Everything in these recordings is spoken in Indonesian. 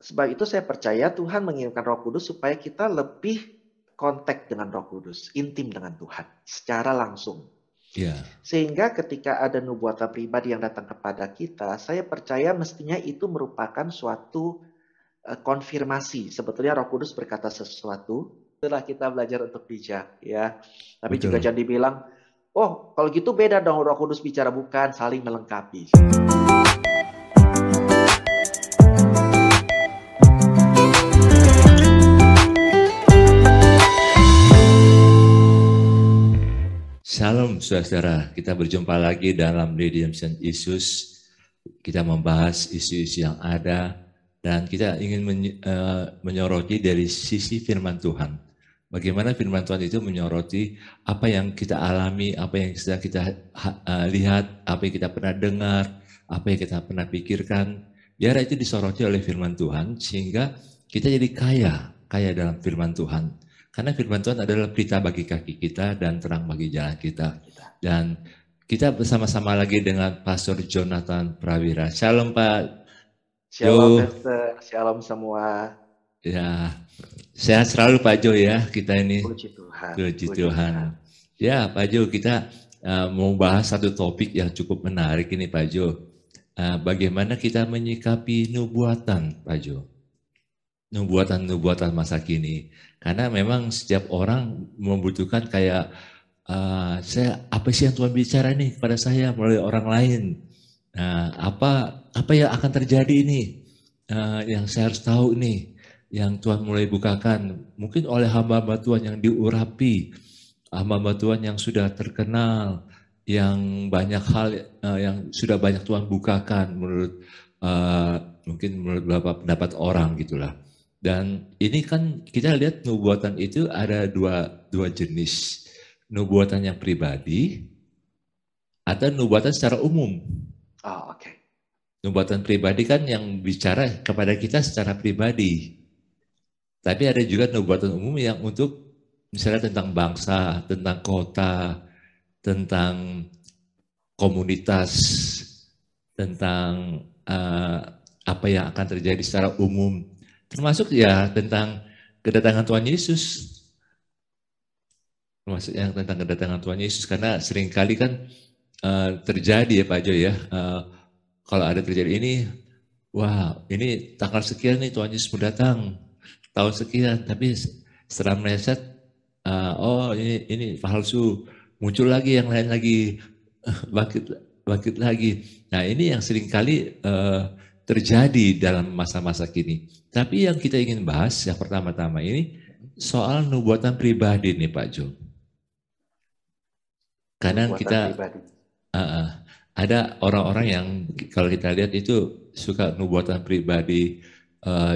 Sebab itu saya percaya Tuhan mengirimkan Roh Kudus supaya kita lebih kontak dengan Roh Kudus, intim dengan Tuhan secara langsung. Ya, Sehingga ketika ada nubuatan pribadi yang datang kepada kita, saya percaya mestinya itu merupakan suatu konfirmasi. Sebetulnya Roh Kudus berkata sesuatu, setelah kita belajar untuk bijak, ya. Tapi juga betul. jangan dibilang, oh kalau gitu beda dong Roh Kudus bicara, bukan, saling melengkapi. Shalom saudara-saudara, kita berjumpa lagi dalam Redemption Issues. Kita membahas isu-isu yang ada dan kita ingin menyoroti dari sisi firman Tuhan. Bagaimana firman Tuhan itu menyoroti apa yang kita alami, apa yang sedang kita lihat, apa yang kita pernah dengar, apa yang kita pernah pikirkan. Biar itu disoroti oleh firman Tuhan sehingga kita jadi kaya dalam firman Tuhan. Karena firman Tuhan adalah pelita bagi kaki kita dan terang bagi jalan kita. Dan kita bersama-sama lagi dengan Pastor Jonathan Prawira. Shalom Pak Shalom Jo. Pastor, shalom semua. Ya, sehat selalu Pak Jo ya kita ini. Puji Tuhan, Puji puji Tuhan. Tuhan. Ya Pak Jo, kita mau bahas satu topik yang cukup menarik ini Pak Jo. Bagaimana kita menyikapi nubuatan Pak Jo. Nubuatan-nubuatan masa kini. Karena memang setiap orang membutuhkan kayak saya apa sih yang Tuhan bicara nih kepada saya melalui orang lain. Nah, apa yang akan terjadi ini? Yang saya harus tahu nih, yang Tuhan mulai bukakan. Mungkin oleh hamba-hamba Tuhan yang diurapi, hamba-hamba Tuhan yang sudah terkenal, yang banyak hal yang sudah banyak Tuhan bukakan menurut mungkin menurut beberapa pendapat orang gitulah. Dan ini kan kita lihat nubuatan itu ada dua jenis. Nubuatan yang pribadi atau nubuatan secara umum. Oh, oke. Nubuatan pribadi kan yang bicara kepada kita secara pribadi. Tapi ada juga nubuatan umum yang untuk misalnya tentang bangsa, tentang kota, tentang komunitas, tentang apa yang akan terjadi secara umum. Termasuk ya tentang kedatangan Tuhan Yesus. Termasuk yang tentang kedatangan Tuhan Yesus. Karena seringkali kan terjadi ya Pak Jo ya. Kalau ada terjadi ini, wah ini tanggal sekian nih Tuhan Yesus mau datang. Tahun sekian, tapi setelah meleset, oh ini palsu. Muncul lagi yang lain lagi, bangkit, bangkit lagi. Nah ini yang seringkali terjadi dalam masa-masa kini. Tapi yang kita ingin bahas yang pertama-tama ini soal nubuatan pribadi nih Pak Jo. Kadang Nubuatan kita pribadi. ada orang-orang yang kalau kita lihat itu suka nubuatan pribadi,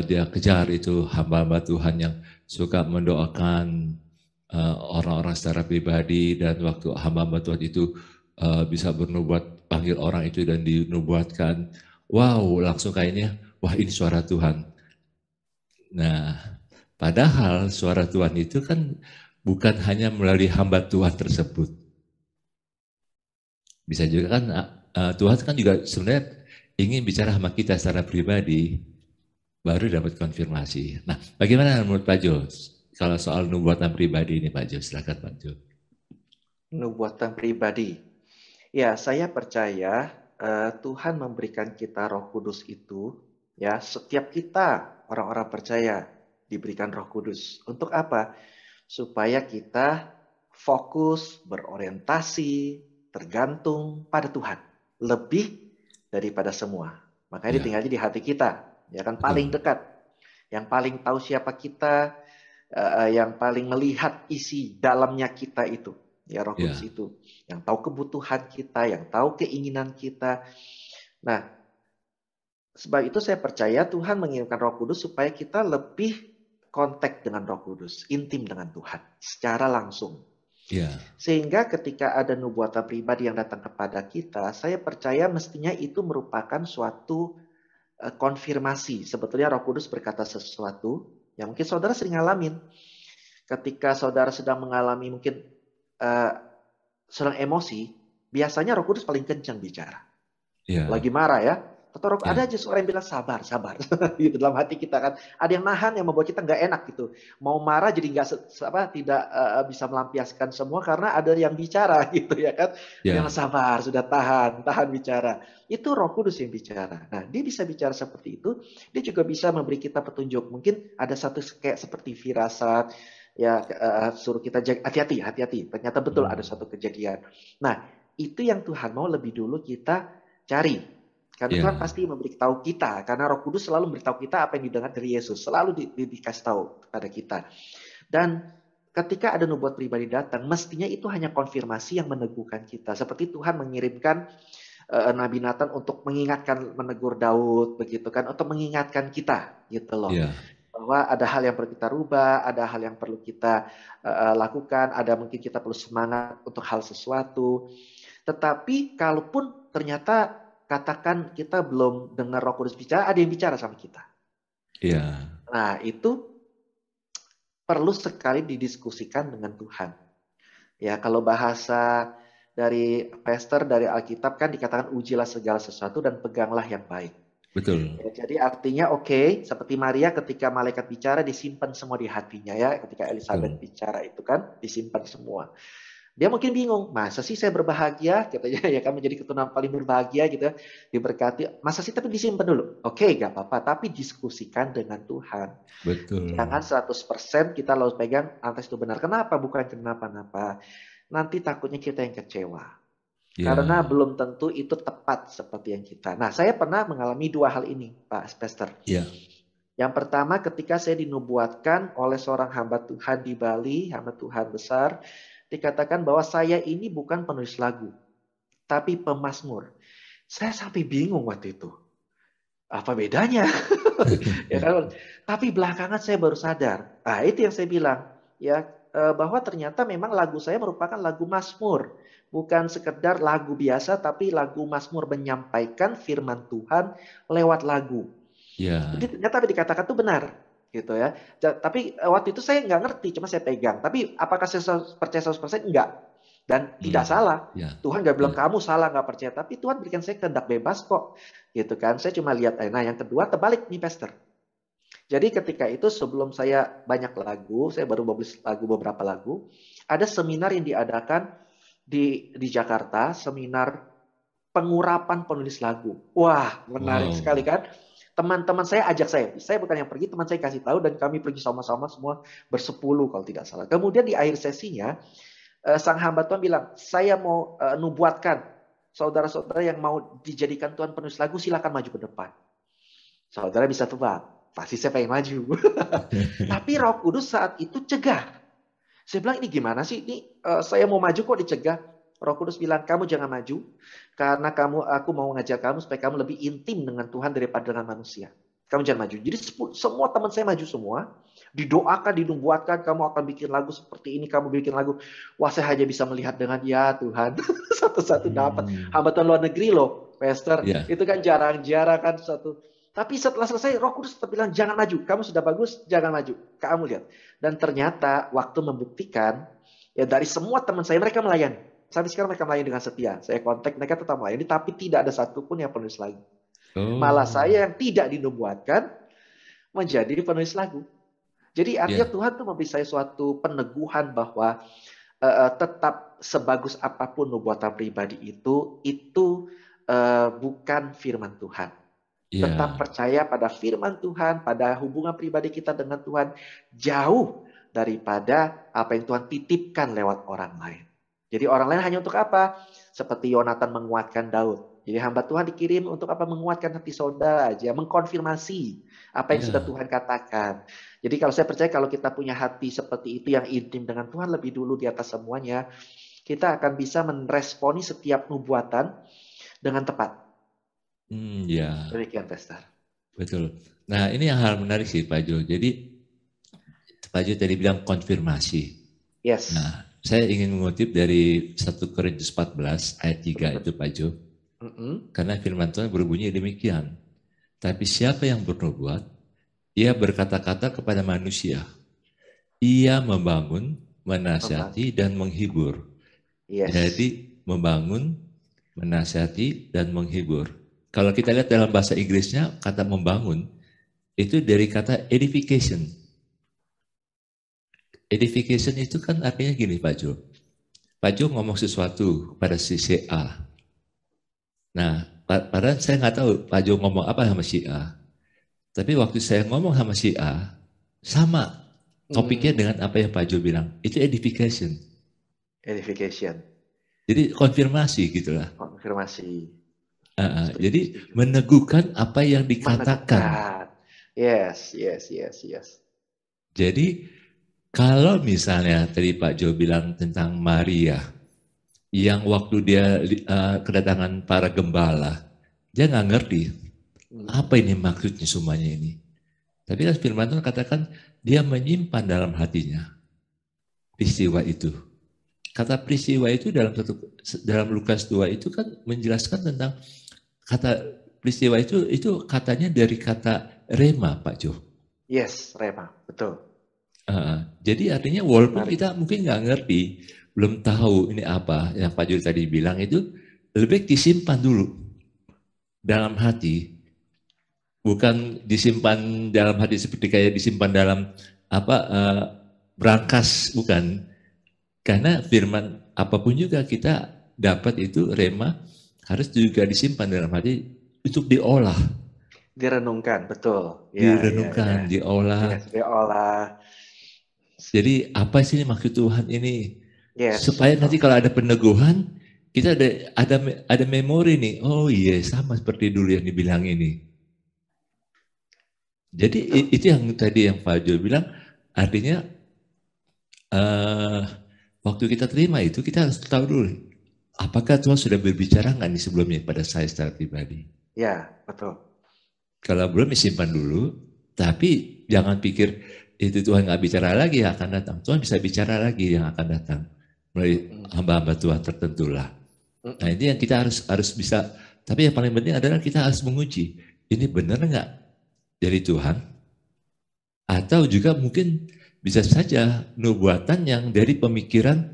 dia kejar itu hamba-hamba Tuhan yang suka mendoakan orang-orang secara pribadi dan waktu hamba-hamba Tuhan itu bisa bernubuat panggil orang itu dan dinubuatkan, wow langsung kayaknya wah ini suara Tuhan. Nah padahal suara Tuhan itu kan bukan hanya melalui hamba Tuhan tersebut. Bisa juga kan Tuhan kan juga sebenarnya ingin bicara sama kita secara pribadi, baru dapat konfirmasi. Nah, bagaimana menurut Pak Jo? Kalau soal nubuatan pribadi ini Pak Jo, silakan Pak Jo. Nubuatan pribadi. Ya, saya percaya Tuhan memberikan kita Roh Kudus itu, ya, setiap kita orang-orang percaya diberikan Roh Kudus. Untuk apa? Supaya kita fokus, berorientasi, tergantung pada Tuhan. Lebih daripada semua. Makanya Ya, ditinggalnya di hati kita. Ya kan paling betul. dekat. Yang paling tahu siapa kita, yang paling melihat isi dalamnya kita itu. Ya Roh Kudus Ya, itu. Yang tahu kebutuhan kita, yang tahu keinginan kita. Nah, sebab itu saya percaya Tuhan mengirimkan Roh Kudus supaya kita lebih kontak dengan Roh Kudus, intim dengan Tuhan secara langsung. ya, Sehingga ketika ada nubuatan pribadi yang datang kepada kita, saya percaya mestinya itu merupakan suatu konfirmasi. Sebetulnya Roh Kudus berkata sesuatu yang mungkin saudara sering ngalamin. Ketika saudara sedang mengalami mungkin uh, sedang emosi, biasanya Roh Kudus paling kencang bicara. ya, Lagi marah ya, Atau Ya, ada aja suara yang bilang sabar, sabar. Gitu dalam hati kita kan. Ada yang nahan yang membuat kita nggak enak gitu. Mau marah jadi nggak tidak bisa melampiaskan semua karena ada yang bicara gitu ya kan. Dia ya, bilang sabar, sudah tahan, tahan bicara. Itu Roh Kudus yang bicara. Nah, dia bisa bicara seperti itu. Dia juga bisa memberi kita petunjuk. Mungkin ada satu kayak seperti firasat, ya suruh kita jaga, hati-hati, hati-hati. Ternyata betul ada hmm, satu kejadian. Nah, itu yang Tuhan mau lebih dulu kita cari. Karena Tuhan ya, pasti memberitahu kita, karena Roh Kudus selalu memberitahu kita apa yang didengar dari Yesus, selalu dikasih tahu kepada kita. Dan ketika ada nubuat pribadi datang, mestinya itu hanya konfirmasi yang meneguhkan kita. Seperti Tuhan mengirimkan Nabi Nathan untuk mengingatkan, menegur Daud, begitu kan, untuk mengingatkan kita, gitu loh. ya, Bahwa ada hal yang perlu kita rubah, ada hal yang perlu kita lakukan, ada mungkin kita perlu semangat untuk hal sesuatu. Tetapi kalaupun ternyata katakan kita belum dengar Roh Kudus bicara, ada yang bicara sama kita. ya, Nah, itu perlu sekali didiskusikan dengan Tuhan. Ya, kalau bahasa dari Pastor dari Alkitab kan dikatakan ujilah segala sesuatu dan peganglah yang baik. betul. Ya, jadi artinya oke, seperti Maria ketika malaikat bicara disimpan semua di hatinya ya, ketika Elizabeth Betul. bicara itu kan disimpan semua. Dia mungkin bingung, masa sih saya berbahagia, katanya ya kan menjadi keturunan paling berbahagia gitu ya, diberkati. Masa sih tapi disimpan dulu. Oke, gak apa-apa, tapi diskusikan dengan Tuhan. Betul. Jangan 100% kita lalu pegang atas itu benar. Kenapa? Bukan kenapa-napa. Nanti takutnya kita yang kecewa. Karena Ya, belum tentu itu tepat seperti yang kita. Nah, saya pernah mengalami dua hal ini, Pak Spester. ya, Yang pertama ketika saya dinubuatkan oleh seorang hamba Tuhan di Bali, hamba Tuhan besar, dikatakan bahwa saya ini bukan penulis lagu, tapi pemazmur. Saya sampai bingung waktu itu. Apa bedanya? Ya kan? Tapi belakangan saya baru sadar. Nah, itu yang saya bilang, ya bahwa ternyata memang lagu saya merupakan lagu mazmur, bukan sekedar lagu biasa, tapi lagu mazmur menyampaikan firman Tuhan lewat lagu. ya, Jadi ternyata apa dikatakan itu benar, gitu ya. Tapi waktu itu saya nggak ngerti, cuma saya pegang. Tapi apakah saya percaya 100%? Enggak. Dan tidak hmm, salah. ya, Tuhan nggak bilang ya, kamu salah nggak percaya, tapi Tuhan berikan saya kehendak bebas kok, gitu kan. Saya cuma lihat. Nah, yang kedua terbalik nih, Pastor. Jadi ketika itu sebelum saya banyak lagu, saya baru publish lagu beberapa lagu, ada seminar yang diadakan di Jakarta, seminar pengurapan penulis lagu. Wah, menarik sekali wow, kan? Teman-teman saya ajak saya bukan yang pergi, teman saya kasih tahu dan kami pergi sama-sama semua bersepuluh kalau tidak salah. Kemudian di akhir sesinya, sang hamba Tuhan bilang, saya mau nubuatkan saudara-saudara yang mau dijadikan Tuhan penulis lagu, silakan maju ke depan. Saudara bisa tebak, pasti saya pengen maju. Tapi Roh Kudus saat itu cegah. Saya bilang ini gimana sih? Ini saya mau maju kok dicegah. Roh Kudus bilang kamu jangan maju karena aku mau ngajar kamu supaya kamu lebih intim dengan Tuhan daripada dengan manusia. Kamu jangan maju. Jadi semua teman saya maju semua. Didoakan, dinubuatkan, kamu akan bikin lagu seperti ini, kamu bikin lagu. Wah, saya hanya bisa melihat dengan ya Tuhan. Satu-satu dapat. hmm, Hambatan luar negeri loh, Pastor. ya, Itu kan jarang-jarang kan satu. Tapi setelah selesai, Roh Kudus tetap bilang, jangan maju. Kamu sudah bagus, jangan maju. Kamu lihat. Dan ternyata waktu membuktikan, ya dari semua teman saya, mereka melayani. Sampai sekarang mereka melayani dengan setia. Saya kontak, mereka tetap melayani, tapi tidak ada satupun yang penulis lagu. Malah oh, saya yang tidak dinubuatkan, menjadi penulis lagu. Jadi artinya ya, Tuhan tuh memberi saya suatu peneguhan bahwa tetap sebagus apapun nubuatan pribadi itu bukan firman Tuhan. Tetap ya, percaya pada firman Tuhan, pada hubungan pribadi kita dengan Tuhan, jauh daripada apa yang Tuhan titipkan lewat orang lain. Jadi orang lain hanya untuk apa? Seperti Yonatan menguatkan Daud. Jadi hamba Tuhan dikirim untuk apa? Menguatkan hati saudara aja, mengkonfirmasi apa yang sudah ya, Tuhan katakan. Jadi kalau saya percaya kalau kita punya hati seperti itu yang intim dengan Tuhan lebih dulu di atas semuanya, kita akan bisa meresponi setiap nubuatan dengan tepat. ya, Demikian, Pastor. betul. Nah, ini yang hal menarik sih, Pak Jo. Jadi, Pak Jo tadi bilang konfirmasi. Yes. Nah, saya ingin mengutip dari 1 Korintus 14 ayat 3 itu, Pak Jo. Mm-mm. Karena firman Tuhan berbunyi demikian. Tapi siapa yang bernubuat, ia berkata-kata kepada manusia. Ia membangun, menasihati, Membangun. dan menghibur. Yes. Jadi membangun, menasihati, dan menghibur. Kalau kita lihat dalam bahasa Inggrisnya, kata membangun, itu dari kata edification. Edification itu kan artinya gini Pak Jo. Pak Jo ngomong sesuatu pada si A. Nah, padahal saya nggak tahu Pak Jo ngomong apa sama si A. Tapi waktu saya ngomong sama si A, sama topiknya dengan apa yang Pak Jo bilang. Itu edification. Edification. Jadi konfirmasi gitulah. Konfirmasi. Jadi Setuju. meneguhkan apa yang dikatakan. Meneguhkan. Yes. Jadi kalau misalnya tadi Pak Jo bilang tentang Maria, yang waktu dia kedatangan para gembala, dia nggak ngerti apa ini maksudnya semuanya ini. Tapi kan firman Tuhan katakan dia menyimpan dalam hatinya peristiwa itu. Kata peristiwa itu dalam Lukas 2 itu kan menjelaskan tentang kata peristiwa itu katanya dari kata rema Pak Jo. Yes, rema, betul. Jadi artinya walaupun kita mungkin nggak ngerti, belum tahu ini apa yang Pak Jo tadi bilang itu, lebih baik disimpan dulu dalam hati, bukan disimpan dalam hati seperti kayak disimpan dalam berangkas, bukan. Karena firman apapun juga kita dapat itu rema harus juga disimpan dalam hati untuk diolah. Direnungkan, betul. Direnungkan, diolah. Yes, diolah. Jadi apa sih maksud Tuhan ini? Yes, Supaya betul. nanti kalau ada peneguhan, kita ada memori nih. Oh iya, sama seperti dulu yang dibilang ini. Jadi betul. Itu yang tadi yang Pak Jo bilang, artinya waktu kita terima itu kita harus tahu dulu, apakah Tuhan sudah berbicara nggak nih sebelumnya pada saya secara pribadi? Ya, betul. Kalau belum simpan dulu, tapi jangan pikir itu Tuhan nggak bicara lagi yang akan datang. Tuhan bisa bicara lagi yang akan datang melalui hamba-hamba Tuhan tertentu lah. Nah ini yang kita harus bisa. Tapi yang paling penting adalah kita harus menguji, ini benar nggak dari Tuhan? Atau juga mungkin bisa saja nubuatan yang dari pemikiran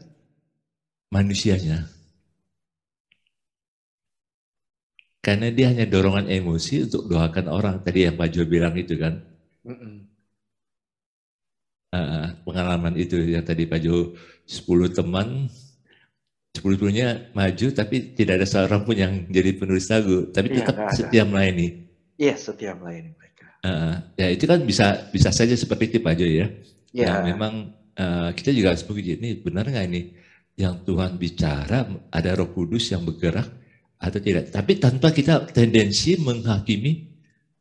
manusianya. Karena dia hanya dorongan emosi untuk doakan orang. Tadi yang Pak Jo bilang itu kan. Pengalaman itu yang tadi Pak Jo, 10 teman, 10-10-nya maju tapi tidak ada seorang pun yang jadi penulis lagu. Tapi tetap setia melayani. Iya, setia melayani mereka. Ya itu kan bisa saja seperti itu Pak Jo ya. Yang memang kita juga harus menguji, ini benar nggak ini yang Tuhan bicara, ada Roh Kudus yang bergerak atau tidak. Tapi tanpa kita tendensi menghakimi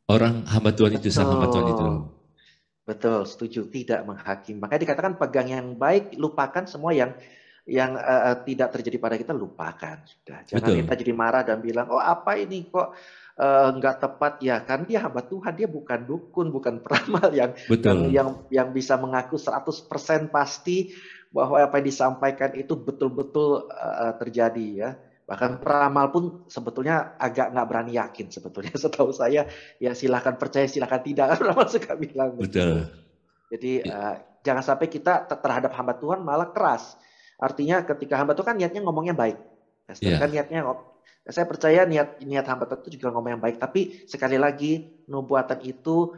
orang hamba Tuhan itu, sama hamba Tuhan itu. Betul, setuju. Tidak menghakimi. Makanya dikatakan pegang yang baik, lupakan semua yang tidak terjadi pada kita, lupakan. Sudah. Jangan kita jadi marah dan bilang, oh apa ini kok nggak tepat ya, kan dia hamba Tuhan, dia bukan dukun, bukan peramal yang bisa mengaku 100% pasti bahwa apa yang disampaikan itu betul-betul terjadi ya. Bahkan peramal pun sebetulnya agak nggak berani yakin sebetulnya. Setahu saya ya silahkan percaya silahkan tidak, peramal suka bilang begitu. Jadi jangan sampai kita terhadap hamba Tuhan malah keras. Artinya ketika hamba Tuhan kan niatnya ngomongnya baik. Kan niatnya, saya percaya niat hamba Tuhan itu juga ngomong yang baik. Tapi sekali lagi nubuatan itu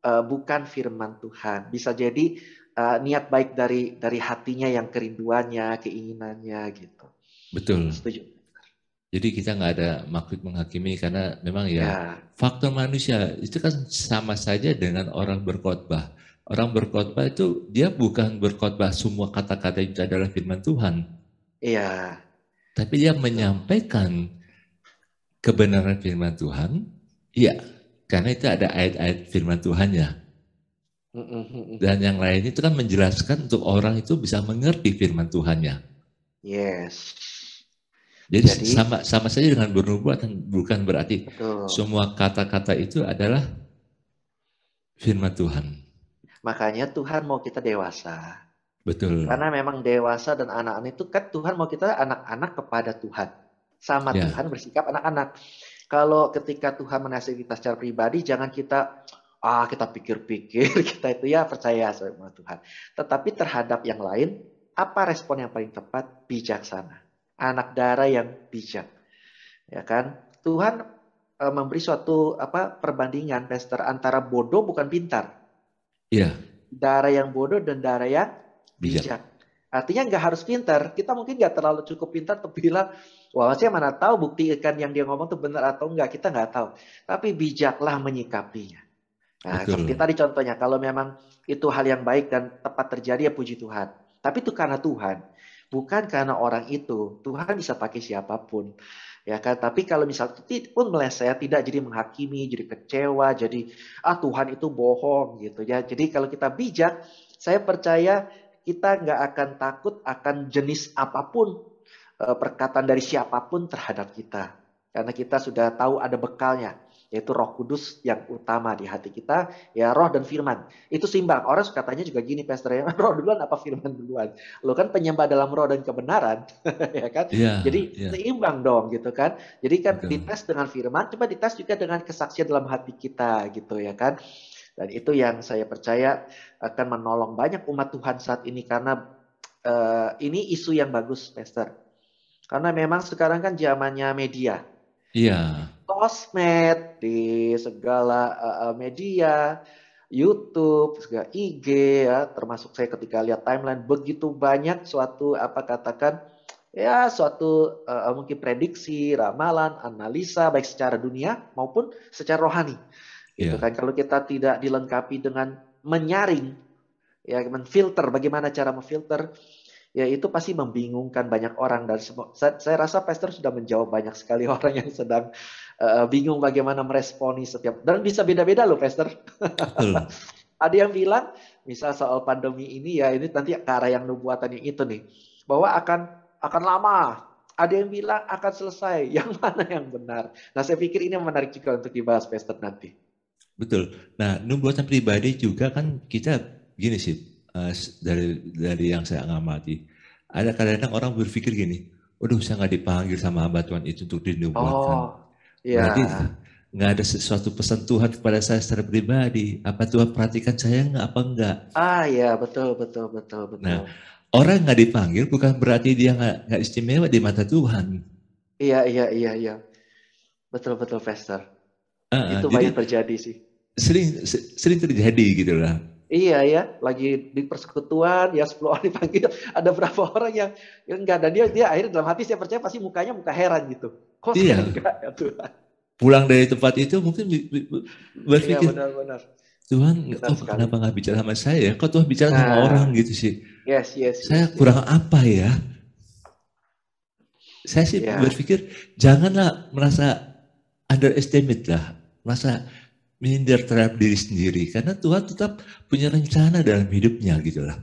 bukan firman Tuhan. Bisa jadi niat baik dari hatinya yang kerinduannya, keinginannya gitu. Betul. Setuju. Jadi kita nggak ada maksud menghakimi karena memang faktor manusia itu kan sama saja dengan orang berkhotbah. Orang berkhotbah itu dia bukan berkhotbah semua kata-kata itu adalah firman Tuhan. Iya. Tapi dia menyampaikan kebenaran firman Tuhan. Iya, karena itu ada ayat-ayat firman Tuhannya. Dan yang lain itu kan menjelaskan untuk orang itu bisa mengerti firman Tuhannya. Yes. Jadi sama saja dengan bernubuat, bukan berarti semua kata-kata itu adalah firman Tuhan. Makanya Tuhan mau kita dewasa. Betul. Karena memang dewasa dan anak-anak itu kan Tuhan mau kita anak-anak kepada Tuhan. Sama Tuhan bersikap anak-anak. Kalau ketika Tuhan menasihati kita secara pribadi, jangan kita pikir-pikir kita itu ya percaya sama Tuhan. Tetapi terhadap yang lain, apa respon yang paling tepat? Bijaksana. Anak darah yang bijak. Ya kan? Tuhan memberi suatu perbandingan, Pastor, antara bodoh bukan pintar. Iya, Darah yang bodoh dan darah yang bijak. bijak. Artinya nggak harus pintar. Kita mungkin nggak terlalu cukup pintar untuk bilang, wah saya mana tahu buktikan yang dia ngomong itu benar atau enggak. Kita nggak tahu. Tapi bijaklah menyikapinya. Nah, seperti Betul. tadi contohnya, kalau memang itu hal yang baik dan tepat terjadi, ya puji Tuhan. Tapi itu karena Tuhan, bukan karena orang itu. Tuhan bisa pakai siapapun, ya kan? Tapi kalau misal pun meleset, tidak jadi menghakimi, jadi kecewa, jadi Tuhan itu bohong gitu ya. Jadi kalau kita bijak, saya percaya kita nggak akan takut akan jenis apapun perkataan dari siapapun terhadap kita. Karena kita sudah tahu ada bekalnya, yaitu Roh Kudus yang utama di hati kita, ya roh dan firman. Itu seimbang. Orang suka tanya juga gini, Pastor, ya, roh duluan apa firman duluan? Lo kan penyembah dalam roh dan kebenaran, ya kan? Iya, Jadi iya, seimbang dong, gitu kan? Jadi kan betul. dites dengan firman, coba dites juga dengan kesaksian dalam hati kita, gitu ya kan? Dan itu yang saya percaya akan menolong banyak umat Tuhan saat ini, karena ini isu yang bagus, Pastor. Karena memang sekarang kan zamannya media. Iya, Sosmed, di segala media, YouTube, segala IG ya, termasuk saya ketika lihat timeline begitu banyak suatu katakan ya suatu mungkin prediksi, ramalan, analisa baik secara dunia maupun secara rohani. Gitu iya, kan, kalau kita tidak dilengkapi dengan menyaring, ya menfilter, bagaimana cara memfilter, ya itu pasti membingungkan banyak orang. Dan saya rasa Pastor sudah menjawab banyak sekali orang yang sedang bingung bagaimana meresponi setiap, dan bisa beda-beda loh, Pastor. betul. Ada yang bilang misal soal pandemi ini, ya ini nanti ke arah yang nubuatan yang itu nih, bahwa akan lama. Ada yang bilang akan selesai. Yang mana yang benar? Nah, saya pikir ini menarik juga untuk dibahas, Pastor, nanti. Betul. Nah, nubuatan pribadi juga kan kita gini sih, dari yang saya ngamati. Ada kadang-kadang orang berpikir gini, waduh saya nggak dipanggil sama hamba Tuhan itu untuk dinubuatkan. Oh, ya. Berarti nggak ada sesuatu pesan Tuhan kepada saya secara pribadi. Apa Tuhan perhatikan saya nggak apa enggak? Ya, betul, betul, betul, Nah, betul. orang nggak dipanggil bukan berarti dia nggak istimewa di mata Tuhan. Iya, iya, iya, iya. Betul, betul, Pastor. Itu Jadi banyak terjadi sih. sering terjadi gitu lah. Iya ya, lagi di persekutuan ya 10 orang dipanggil, ada berapa orang yang enggak, dan dia akhirnya dalam hati saya percaya pasti mukanya muka heran gitu. Kok saya Iya, enggak ya Tuhan? pulang dari tempat itu mungkin Iya berpikir, benar-benar. Tuhan Benar kok sekali. kenapa nggak bicara sama saya? Kok Tuhan bicara sama orang Nah, gitu sih? yes, yes, Saya yes, yes. kurang apa ya? Saya sih Ya, berpikir janganlah merasa underestimate lah, merasa minder terhadap diri sendiri, karena Tuhan tetap punya rencana dalam hidupnya gitu lah.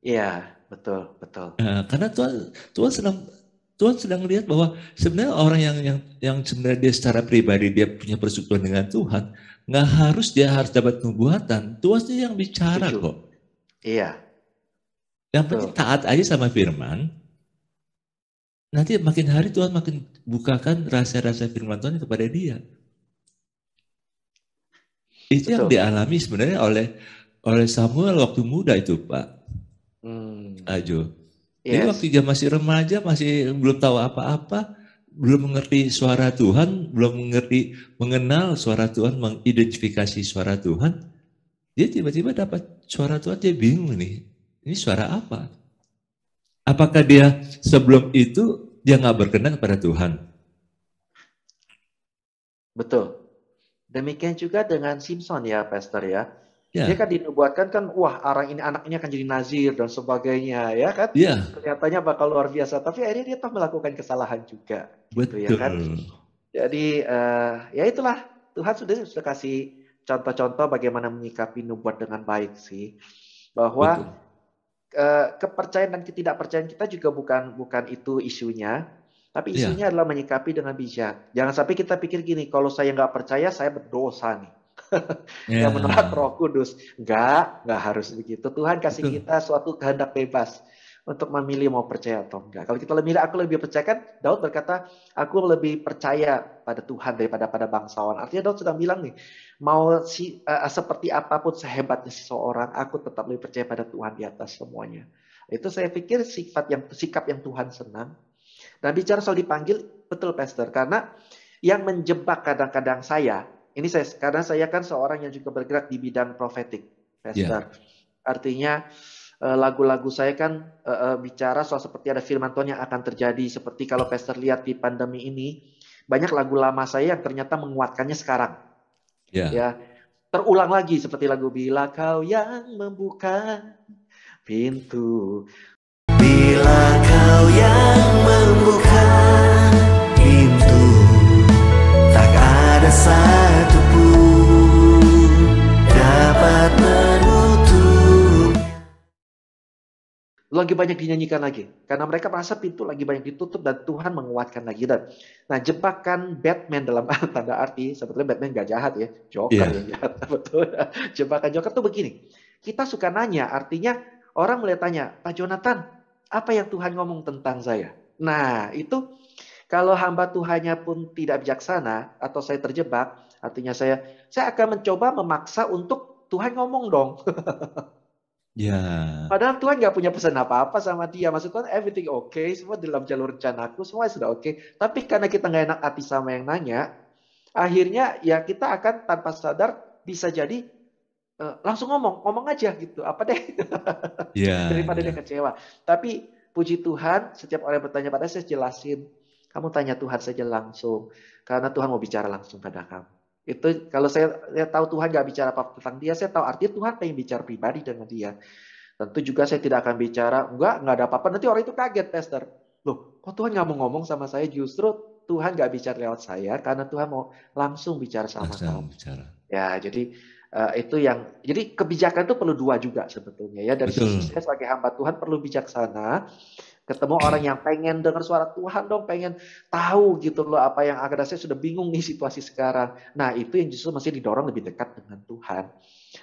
iya, betul, betul. Karena Tuhan sedang lihat bahwa sebenarnya orang yang sebenarnya dia secara pribadi dia punya persekutuan dengan Tuhan, nggak harus dia harus dapat nubuatan. Tuhan sih yang bicara Setuju. kok. Iya, Yang penting betul. taat aja sama firman. Nanti makin hari Tuhan makin bukakan rahasia-rahasia firman Tuhan kepada dia. Itu yang Betul. dialami sebenarnya oleh Samuel waktu muda itu, Pak Hmm. Ajo. Jadi waktu Yes, dia masih remaja, masih belum tahu apa-apa, belum mengerti suara Tuhan, belum mengenal suara Tuhan, mengidentifikasi suara Tuhan, dia tiba-tiba dapat suara Tuhan, dia bingung nih, ini suara apa? Apakah dia sebelum itu dia nggak berkenan kepada Tuhan? betul. Demikian juga dengan Simpson ya, Pastor ya. Dia Ya, kan dinubuatkan kan, wah orang ini anak ini akan jadi nazir dan sebagainya, ya kan? ya, Kelihatannya bakal luar biasa, tapi akhirnya dia toh melakukan kesalahan juga, gitu ya kan? betul. Jadi ya itulah, Tuhan sudah kasih contoh-contoh bagaimana menyikapi nubuat dengan baik sih, bahwa Betul. kepercayaan dan ketidakpercayaan kita juga bukan bukan itu isunya, tapi Ya, isunya adalah menyikapi dengan bijak. Jangan sampai kita pikir gini, kalau saya nggak percaya saya berdosa nih. Yang menolak ya, Roh Kudus. Nggak harus begitu. Tuhan kasih betul. kita suatu kehendak bebas untuk memilih mau percaya atau enggak. Kalau kita lebih, aku lebih percaya, kan Daud berkata, aku lebih percaya pada Tuhan daripada pada bangsawan. Artinya Daud sedang bilang nih, mau seperti apapun sehebatnya seseorang, aku tetap lebih percaya pada Tuhan di atas semuanya. Itu saya pikir sikap yang Tuhan senang. Dan bicara soal dipanggil, betul Pastor, karena Yang menjebak kadang-kadang saya, ini karena saya kan seorang yang juga bergerak di bidang prophetic, Ya, Pastor. Artinya lagu-lagu saya kan bicara soal seperti ada firman Tuhan yang akan terjadi. Seperti kalau Pastor lihat di pandemi ini, banyak lagu lama saya yang ternyata menguatkannya sekarang. ya. Ya, terulang lagi seperti lagu Bila Kau Yang Membuka Pintu. Bila Kau yang membuka pintu, tak ada satupun dapat menutup. Lagi banyak dinyanyikan lagi. Karena mereka merasa pintu lagi banyak ditutup dan Tuhan menguatkan lagi. Nah, jebakan Batman dalam tanda arti, sebetulnya Batman gak jahat ya. Joker yang Iya, jahat. Betul. Jebakan Joker tuh begini. Kita suka nanya, artinya orang mulai tanya, Pak Jonathan, apa yang Tuhan ngomong tentang saya? Nah, itu kalau hamba Tuhannya pun tidak bijaksana atau saya terjebak, artinya saya akan mencoba memaksa untuk Tuhan ngomong dong. ya, Padahal Tuhan nggak punya pesan apa-apa sama dia. Maksud Tuhan everything okay, semua dalam jalur rencanaku, semua sudah oke. Tapi karena kita nggak enak hati sama yang nanya, akhirnya ya kita akan tanpa sadar bisa jadi langsung ngomong aja gitu. Apa deh ya, daripada dia ya. kecewa. Tapi puji Tuhan, setiap orang yang bertanya pada saya jelasin, kamu tanya Tuhan saja langsung, karena Tuhan mau bicara langsung pada kamu. Itu kalau saya tahu Tuhan nggak bicara apa tentang dia, saya tahu artinya Tuhan pengen bicara pribadi dengan dia. Tentu juga saya tidak akan bicara, enggak ada apa-apa. Nanti orang itu kaget, Pastor. Loh, kok Tuhan nggak mau ngomong sama saya? Justru Tuhan nggak bicara lewat saya, karena Tuhan mau langsung bicara sama kamu. Langsung bicara. Ya, jadi itu yang, jadi kebijakan itu perlu dua juga sebetulnya ya. Dari sisi Betul, saya sebagai hamba Tuhan perlu bijaksana, ketemu orang yang pengen dengar suara Tuhan dong, pengen tahu gitu loh apa yang akan saya sudah bingung nih situasi sekarang. Nah, itu yang justru masih didorong lebih dekat dengan Tuhan.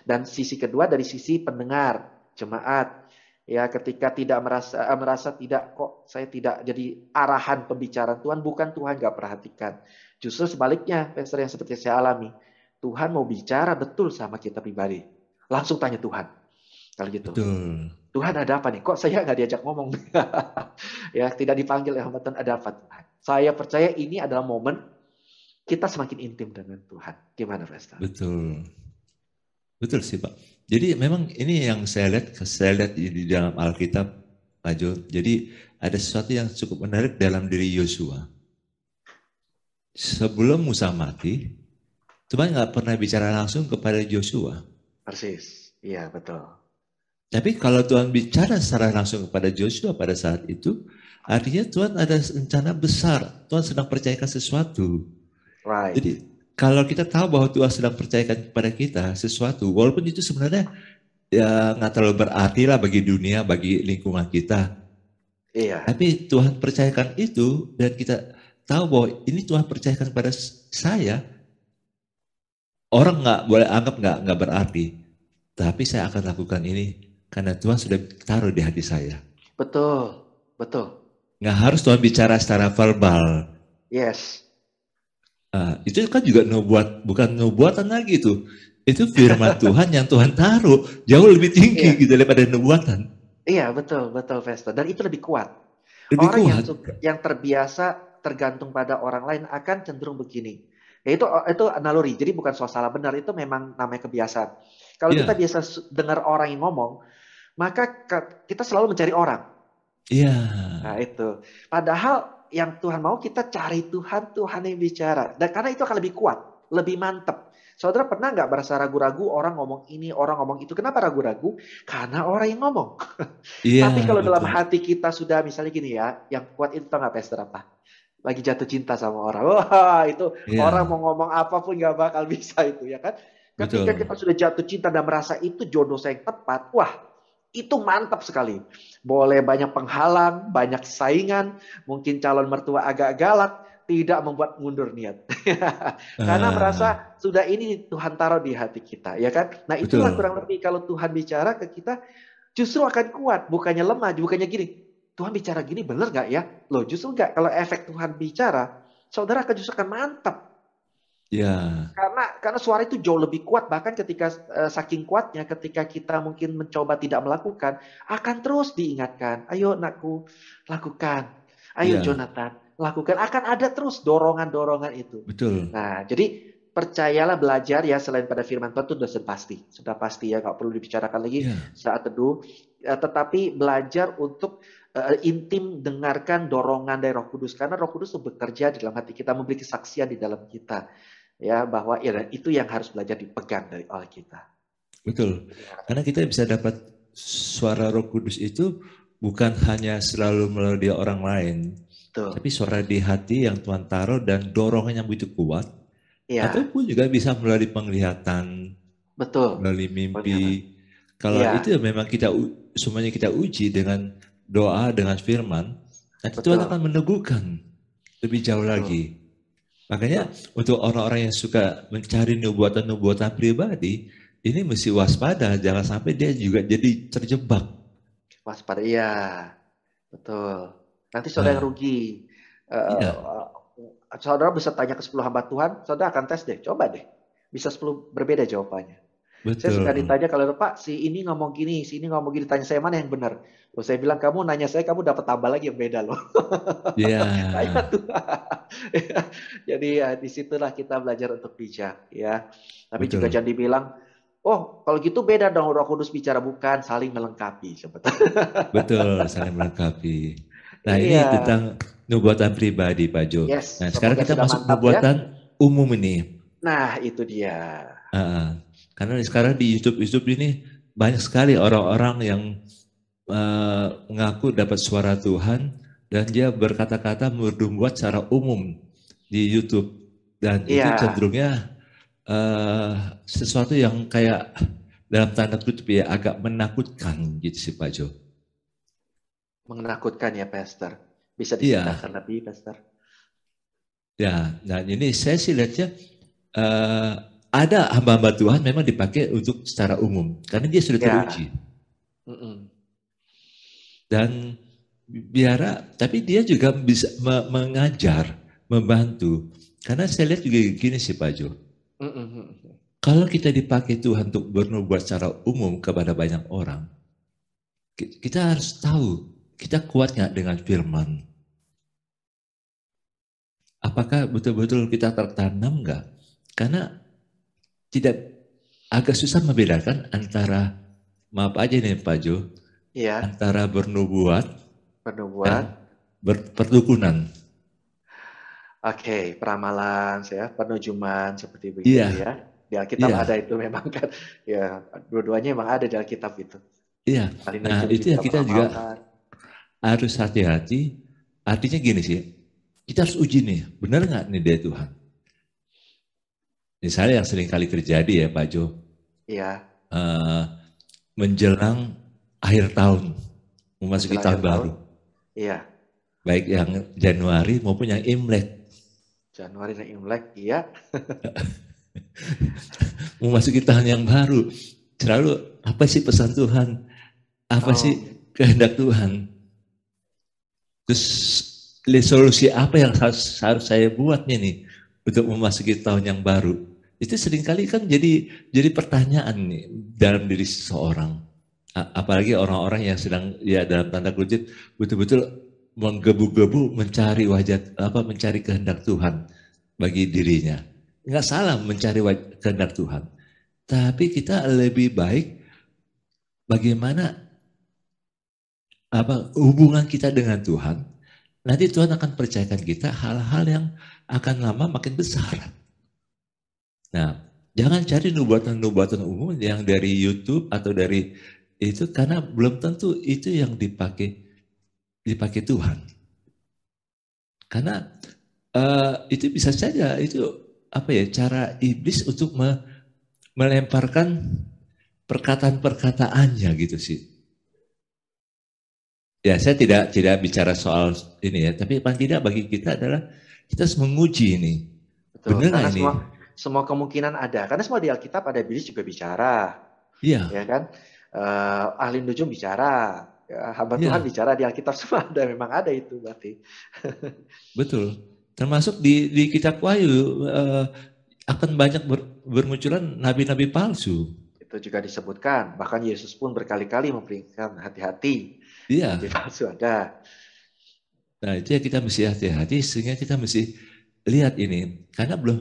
Dan sisi kedua dari sisi pendengar, jemaat. Ya, ketika tidak merasa tidak kok saya tidak jadi arahan pembicaraan Tuhan, bukan Tuhan gak perhatikan. Justru sebaliknya, Pastor yang seperti saya alami. Tuhan mau bicara betul sama kita pribadi. Langsung tanya Tuhan. Kalau gitu. betul, Tuhan ada apa nih? Kok saya nggak diajak ngomong? Ya, tidak dipanggil ya hamba Tuhan, ada apa Tuhan? Saya percaya ini adalah momen kita semakin intim dengan Tuhan. Gimana, Pastor? betul. Betul sih Pak. Jadi memang ini yang saya lihat di dalam Alkitab, Pak Jo. Jadi ada sesuatu yang cukup menarik dalam diri Yosua. Sebelum Musa mati, Tuhan nggak pernah bicara langsung kepada Joshua. Persis. Iya, betul. Tapi kalau Tuhan bicara secara langsung kepada Joshua pada saat itu, artinya Tuhan ada rencana besar. Tuhan sedang percayakan sesuatu. Right. Jadi kalau kita tahu bahwa Tuhan sedang percayakan kepada kita sesuatu, walaupun itu sebenarnya ya nggak terlalu berarti lah bagi dunia, bagi lingkungan kita. Iya. Tapi Tuhan percayakan itu dan kita tahu bahwa ini Tuhan percayakan kepada saya, orang nggak boleh anggap nggak berarti. Tapi saya akan lakukan ini karena Tuhan sudah taruh di hati saya. Betul. Betul. Nggak harus Tuhan bicara secara verbal. Yes. Itu kan juga bukan nubuatan lagi itu. Itu firman Tuhan yang Tuhan taruh jauh lebih tinggi Iya. gitu daripada nubuatan. Iya, betul, betul, Pastor. Dan itu lebih kuat. Lebih Orang kuat. yang terbiasa tergantung pada orang lain akan cenderung begini. Ya itu naluri. Jadi bukan soal salah benar, itu memang namanya kebiasaan. Kalau kita Iya, biasa dengar orang yang ngomong, maka kita selalu mencari orang. iya, Nah, itu. Padahal yang Tuhan mau kita cari Tuhan, Tuhan yang bicara. Dan karena itu akan lebih kuat, lebih mantep. Saudara pernah nggak merasa ragu-ragu orang ngomong ini, orang ngomong itu? Kenapa ragu-ragu? Karena orang yang ngomong. iya, Tapi kalau dalam betul. hati kita sudah misalnya gini ya, yang kuat itu tau nggak Pastor apa? Lagi jatuh cinta sama orang. Wah, itu orang Iya, mau ngomong apapun nggak bakal bisa itu ya kan. Ketika betul. kita sudah jatuh cinta dan merasa itu jodoh saya yang tepat, wah itu mantap sekali. Boleh banyak penghalang, banyak saingan, mungkin calon mertua agak galak, tidak membuat mundur niat. Karena Ah, merasa sudah ini Tuhan taruh di hati kita, ya kan? Nah itulah betul. kurang lebih kalau Tuhan bicara ke kita, justru akan kuat, bukannya lemah, bukannya gini. Tuhan bicara gini bener nggak ya? Loh justru nggak. Kalau efek Tuhan bicara, saudara akan justru akan mantap. Ya, Karena suara itu jauh lebih kuat. Bahkan ketika saking kuatnya, ketika kita mungkin mencoba tidak melakukan, akan terus diingatkan. Ayo nakku, lakukan. Ayo ya, Jonathan, lakukan, akan ada terus dorongan-dorongan itu. Betul. Nah, jadi percayalah, belajar ya, selain pada firman Tuhan itu sudah pasti ya, nggak perlu dibicarakan lagi Ya, saat teduh. Tetapi belajar untuk intim dengarkan dorongan dari Roh Kudus, karena Roh Kudus itu bekerja di dalam hati kita, memberi kesaksian di dalam kita, ya, bahwa ya, itu yang harus belajar dipegang oleh kita. betul. Karena kita bisa dapat suara Roh Kudus itu bukan hanya selalu melalui orang lain, Betul. tapi suara di hati yang Tuhan taruh dan dorongan yang begitu kuat, Iya, ataupun juga bisa melalui penglihatan, betul. melalui mimpi. Penglihatan. Kalau itu Iya, memang semuanya kita uji dengan doa, dengan firman, nanti Tuhan betul. akan meneguhkan lebih jauh Betul. lagi. Makanya Betul. untuk orang-orang yang suka mencari nubuatan-nubuatan pribadi, ini mesti waspada, jangan sampai dia juga jadi terjebak. Waspada. Iya, betul. Nanti saudara yang Nah, rugi. iya, Saudara bisa tanya ke 10 hamba Tuhan, saudara akan tes deh, coba deh. Bisa 10 berbeda jawabannya. Saya suka betul. ditanya kalau Pak, si ini ngomong gini, si ini ngomong gini, tanya saya mana yang benar. Loh, saya bilang, kamu nanya saya, kamu dapat tambah lagi yang beda loh. Ya, Tanya tuh. Jadi ya disitulah kita belajar untuk bijak ya. Tapi juga betul. jangan dibilang, oh kalau gitu beda dong, Roh Kudus bicara, bukan, saling melengkapi sebetulnya. Betul, saling melengkapi. Nah, ini Iya, tentang nubuatan pribadi, Pak Jo. yes, Nah, sekarang semoga kita sudah masuk mantap ya. nubuatan umum ini. Nah, itu dia. Karena sekarang di YouTube ini banyak sekali orang-orang yang mengaku dapat suara Tuhan dan dia berkata-kata membuat secara umum di YouTube. Dan itu Iya, cenderungnya eh, sesuatu yang kayak dalam tanda kutip ya agak menakutkan gitu sih Pak Jo. menakutkan ya, Pastor. Bisa Iya, diceritakan lebih, Pastor? ya. Nah ini saya sih lihatnya eh, ada hamba-hamba Tuhan memang dipakai untuk secara umum karena dia sudah Ya, teruji mm-mm. dan biara, tapi dia juga bisa mengajar, membantu. Karena saya lihat juga gini sih Pak Jo, Mm-mm. kalau kita dipakai Tuhan untuk bernubuat secara umum kepada banyak orang, kita harus tahu kita kuat nggak dengan firman. Apakah betul-betul kita tertanam nggak? Karena tidak agak susah membedakan antara, maaf aja nih Pak Jo, Iya, antara bernubuat bernubuat. dan perdukunan. Oke, peramalan, ya, penujuman seperti begitu Iya, ya. Di Alkitab ada iya, itu memang kan. Ya, dua-duanya memang ada di Alkitab itu. iya. Saling Nah nujum itu juga yang kita juga peramalkan. harus hati-hati. Artinya gini sih, kita harus uji nih, benar nggak nih dia Tuhan? Misalnya yang sering kali terjadi ya Pak Jo, Iya, eh, menjelang akhir tahun, memasuki menjelang tahun akhir tahun. baru, Iya, baik yang Januari maupun yang Imlek, Januari dan Imlek. Iya. memasuki tahun yang baru, selalu apa sih pesan Tuhan? Apa Oh, sih kehendak Tuhan? Terus solusi apa yang harus saya buat nih untuk memasuki tahun yang baru? Itu seringkali kan jadi pertanyaan nih dalam diri seseorang. Apalagi orang-orang yang sedang ya dalam tanda kutip betul-betul menggebu-gebu mencari mencari kehendak Tuhan bagi dirinya. Enggak salah mencari kehendak Tuhan. Tapi kita lebih baik bagaimana hubungan kita dengan Tuhan. Nanti Tuhan akan percayakan kita hal-hal yang akan lama makin besar. Nah, jangan cari nubuatan-nubuatan umum yang dari YouTube atau dari itu karena belum tentu itu yang dipakai Tuhan. Karena itu bisa saja itu cara iblis untuk melemparkan perkataan-perkataannya gitu sih. Ya, saya tidak bicara soal ini ya, tapi paling tidak bagi kita adalah kita harus menguji ini. betul. Benar nggak Karena ini? semua kemungkinan ada. Karena semua di Alkitab ada, iblis juga bicara, Iya, ya kan? Ahli nujum bicara, ya, hamba Tuhan iya, bicara, di Alkitab semua ada, memang ada itu berarti. betul. Termasuk di kitab Wahyu akan banyak bermunculan nabi-nabi palsu. Itu juga disebutkan. Bahkan Yesus pun berkali-kali memperingatkan, hati-hati. Iya, Nabi palsu ada. Nah itu ya kita mesti hati-hati sehingga kita mesti lihat ini. Karena belum,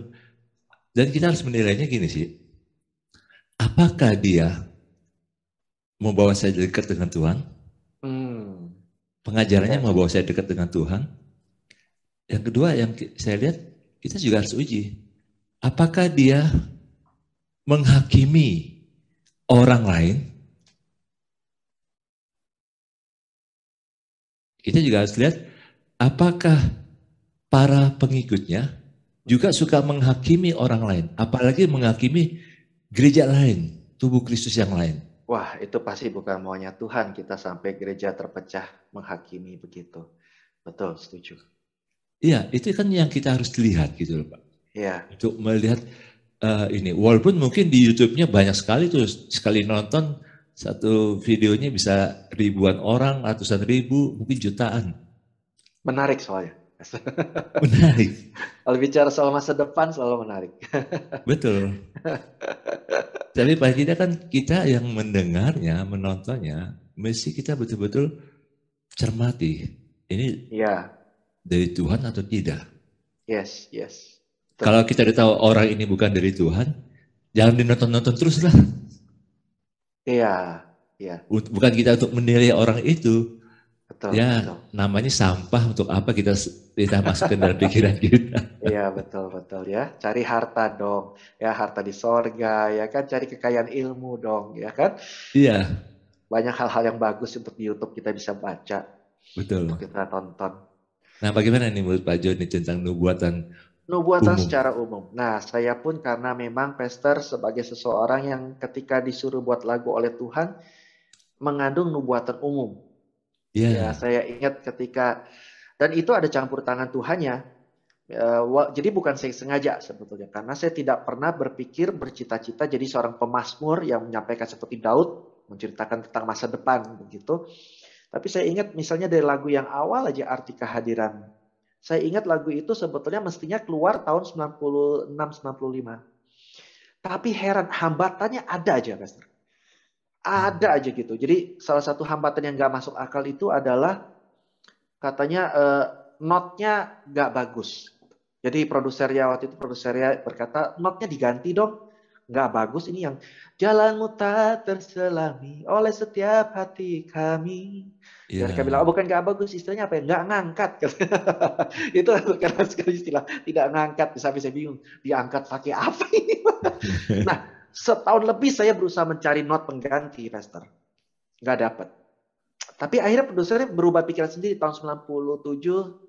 dan kita harus menilainya gini sih. Apakah dia membawa saya dekat dengan Tuhan? Hmm, Pengajarannya yes. membawa saya dekat dengan Tuhan? Yang kedua yang saya lihat, kita juga harus uji. Apakah dia menghakimi orang lain? Kita juga harus lihat apakah para pengikutnya juga suka menghakimi orang lain, apalagi menghakimi gereja lain, tubuh Kristus yang lain. Wah, itu pasti bukan maunya Tuhan kita sampai gereja terpecah menghakimi begitu. Betul, setuju. Iya, itu kan yang kita harus lihat gitu loh Pak. Iya, Untuk melihat ini, walaupun mungkin di YouTube-nya banyak sekali tuh, sekali nonton satu videonya bisa ribuan orang, ratusan ribu, mungkin jutaan. menarik soalnya. Menarik, Kalau bicara soal masa depan selalu menarik. betul. Tapi paling tidak kan kita yang mendengarnya, menontonnya, mesti kita betul-betul cermati. Ini Iya, dari Tuhan atau tidak? yes, yes. Kalau Betul. kita udah tahu orang ini bukan dari Tuhan, jangan dinonton-nonton terus lah. Iya, iya, Bukan kita untuk menilai orang itu. betul, Ya betul. namanya sampah, untuk apa kita masukkan dalam pikiran kita. Iya, betul, betul ya. Cari harta dong. Ya, harta di sorga, ya kan. Cari kekayaan ilmu dong, ya kan. Iya, Banyak hal-hal yang bagus untuk di YouTube kita bisa baca, untuk betul. kita tonton. Nah bagaimana nih menurut Pak Joni tentang nubuatan Nubuatan umum? secara umum. Nah, saya pun karena memang Pastor sebagai seseorang yang ketika disuruh buat lagu oleh Tuhan, mengandung nubuatan umum. Ya, Ya, saya ingat ketika, dan itu ada campur tangan Tuhannya. Jadi bukan saya sengaja sebetulnya, karena saya tidak pernah berpikir bercita-cita jadi seorang pemazmur yang menyampaikan seperti Daud, menceritakan tentang masa depan begitu. Tapi saya ingat misalnya dari lagu yang awal aja, Arti Kehadiran. Saya ingat lagu itu sebetulnya mestinya keluar tahun 96 95. Tapi heran, hambatannya ada aja, Pastor. Ada aja gitu. Jadi salah satu hambatan yang nggak masuk akal itu adalah katanya notnya nggak bagus. Jadi produsernya waktu itu produsernya berkata notnya diganti dong, nggak bagus ini yang jalanmu tak terselami oleh setiap hati kami. Ya, mereka bilang, oh ya. bukan nggak bagus, istilahnya apa ya? Nggak ngangkat. Itu karena sekali istilah tidak ngangkat. Sampai saya bingung, diangkat pakai apa ini? Nah, setahun lebih saya berusaha mencari not pengganti, Pastor. Nggak dapat. Tapi akhirnya produsernya berubah pikiran sendiri tahun 97.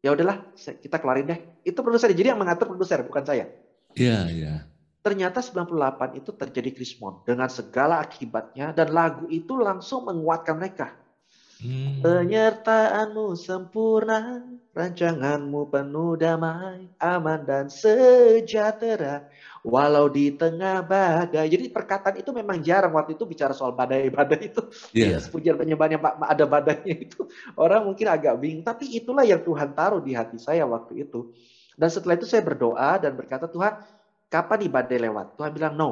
Ya udahlah, kita keluarin deh. Itu produser. Jadi yang mengatur produser, bukan saya. Iya, iya. Ternyata 98 itu terjadi krismon dengan segala akibatnya dan lagu itu langsung menguatkan mereka. Hmm, Penyertaanmu sempurna, rancanganmu penuh damai, aman dan sejahtera, walau di tengah badai. Jadi perkataan itu memang jarang waktu itu bicara soal badai-badai itu. Ya, iya. pujian penyembahan yang ada badainya itu. Orang mungkin agak bingung, tapi itulah yang Tuhan taruh di hati saya waktu itu. Dan setelah itu saya berdoa dan berkata, Tuhan, kapan nih badai lewat? Tuhan bilang, no.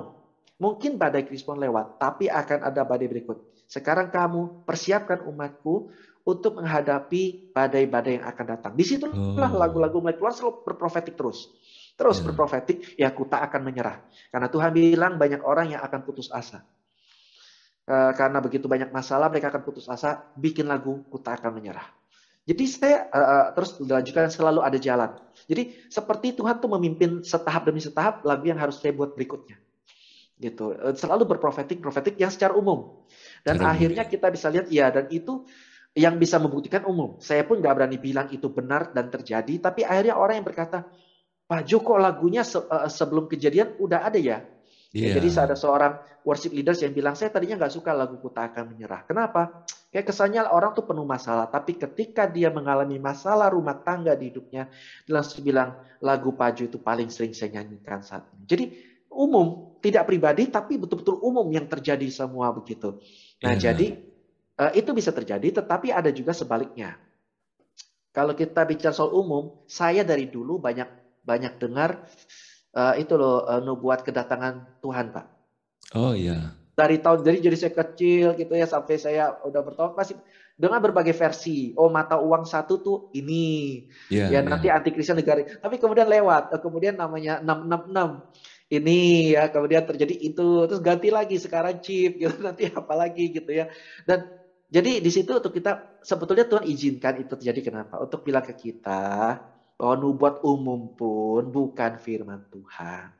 Mungkin badai Krismon lewat, tapi akan ada badai berikut. Sekarang kamu persiapkan umatku untuk menghadapi badai-badai yang akan datang. Disitulah Oh, lagu-lagu mulai keluar selalu berprofetik terus. Terus ya. berprofetik, ya ku tak akan menyerah. Karena Tuhan bilang banyak orang yang akan putus asa. Karena begitu banyak masalah, mereka akan putus asa, bikin lagu ku tak akan menyerah. Jadi saya terus dilanjutkan selalu ada jalan. Jadi seperti Tuhan tuh memimpin setahap demi setahap lagu yang harus saya buat berikutnya. Gitu. Selalu berprofetik yang secara umum. Dan Cara umum akhirnya ya. kita bisa lihat ya, dan itu yang bisa membuktikan umum. Saya pun nggak berani bilang itu benar dan terjadi, tapi akhirnya orang yang berkata, Pak Joko lagunya sebelum kejadian udah ada ya. Ya, jadi Iya, ada seorang worship leaders yang bilang, saya tadinya nggak suka lagu Ku Tak Akan Menyerah. Kenapa? Kayak kesannya orang tuh penuh masalah, tapi ketika dia mengalami masalah rumah tangga di hidupnya, dia langsung bilang, lagu Paju itu paling sering saya nyanyikan saat ini. Jadi umum, tidak pribadi, tapi betul-betul umum yang terjadi semua begitu. Nah, iya. jadi itu bisa terjadi, tetapi ada juga sebaliknya. Kalau kita bicara soal umum, saya dari dulu banyak banyak dengar itu loh nubuat kedatangan Tuhan, Pak. Oh iya. dari tahun jadi saya kecil gitu ya sampai saya udah bertahun masih dengan berbagai versi. Oh, mata uang satu tuh ini. Iya, Ya nanti iya. anti-Kristen negara. Tapi kemudian lewat. Kemudian namanya 666. Ini ya kemudian terjadi itu terus ganti lagi sekarang chip gitu nanti apa lagi gitu ya. Dan jadi di situ untuk kita sebetulnya Tuhan izinkan itu terjadi kenapa? Untuk bilang ke kita bahwa nubuat umum pun bukan firman Tuhan.